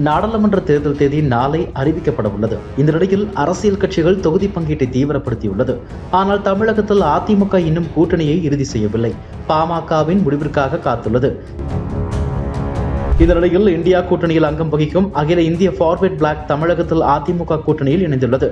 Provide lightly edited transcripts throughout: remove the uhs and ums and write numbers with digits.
நாடாளுமன்ற தேர்தல் தேதி நாளை அறிவிக்கப்பட உள்ளது. இந்த நிலையில் அரசியல் கட்சிகள் தொகுதி பங்கீட்டை தீவிரப்படுத்தியுள்ளது. ஆனால் தமிழகத்தில் அதிமுக இன்னும் கூட்டணியை இறுதி செய்யவில்லை. பாமகவின் முடிவிற்காக காத்துள்ளது. இந்த நிலையில் இந்தியா கூட்டணியில் அங்கம் வகிக்கும் அகில இந்திய ஃபார்வர்ட் பிளாக் தமிழகத்தில் அதிமுக கூட்டணியில் இணைந்துள்ளது.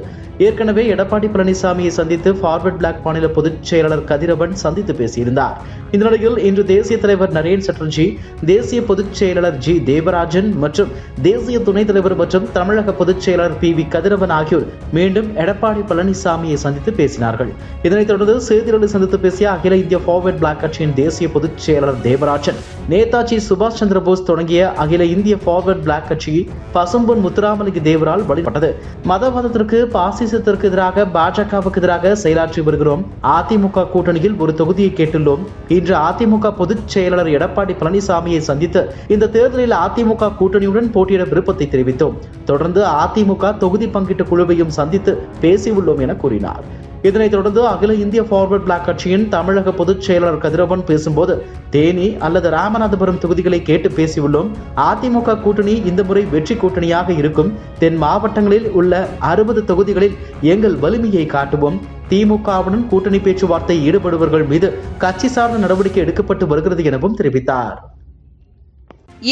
ஏற்கனவே எடப்பாடி பழனிசாமியை சந்தித்து ஃபார்வர்ட் பிளாக் மாநில பொதுச் செயலாளர் கதிரவன் சந்தித்து பேசியிருந்தார். இந்த நிலையில் இன்று தேசிய தலைவர் நரேன் சட்டர்ஜி, தேசிய பொதுச் செயலாளர் ஜி தேவராஜன் மற்றும் தேசிய துணைத் தலைவர் மற்றும் தமிழக பொதுச் செயலாளர் பி வி கதிரவன் ஆகியோர் மீண்டும் எடப்பாடி பழனிசாமியை சந்தித்து பேசினார்கள். இதனைத் தொடர்ந்து செய்தியாளர்களை சந்தித்து பேசிய அகில இந்திய ஃபார்வர்ட் பிளாக் கட்சியின் தேசிய பொதுச் செயலாளர் தேவராஜன், நேதாஜி சுபாஷ் சந்திர போஸ் தொடங்கிய அகில இந்திய ஃபார்வர்ட் பிளாக் கட்சி பசும்பொன் முத்துராமலிங்க தேவரால் வழிபட்டது. மதவாதத்திற்கு, பாசிசத்திற்கு எதிராக, பாஜகவுக்கு எதிராக செயலாற்றி வருகிறோம். அதிமுக கூட்டணியில் ஒரு தொகுதியை கேட்டுள்ளோம். இன்று அதிமுக பொதுச் செயலாளர் எடப்பாடி பழனிசாமியை சந்தித்து இந்த தேர்தலில் அதிமுக கூட்டணியுடன் போட்டியிட விருப்பத்தை தெரிவித்தோம். தொடர்ந்து அதிமுக தொகுதி பங்கீட்டு குழுவையும் சந்தித்து பேசியுள்ளோம் என கூறினார். இதனைத் தொடர்ந்து அகில இந்திய ஃபார்வர்ட் பிளாக் கட்சியின் தமிழக பொதுச் செயலாளர் கதிரவன் பேசும்போது, தேனி அல்லது ராமநாதபுரம் தொகுதிகளை கேட்டு பேசியுள்ளோம். அதிமுக கூட்டணி இந்த முறை வெற்றி கூட்டணியாக இருக்கும். தென் மாவட்டங்களில் உள்ள 60 தொகுதிகளில் எங்கள் வலிமையை காட்டுவோம். திமுகவுடன் கூட்டணி பேச்சுவார்த்தை ஈடுபடுபவர்கள் மீது கட்சி சார்ந்த நடவடிக்கை எடுக்கப்பட்டு வருகிறது எனவும் தெரிவித்தார்.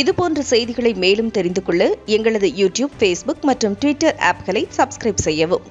இதுபோன்ற செய்திகளை மேலும் தெரிந்து கொள்ள எங்களது யூடியூப், ஃபேஸ்புக் மற்றும் ட்விட்டர் ஆப்களை சப்ஸ்கிரைப் செய்யவும்.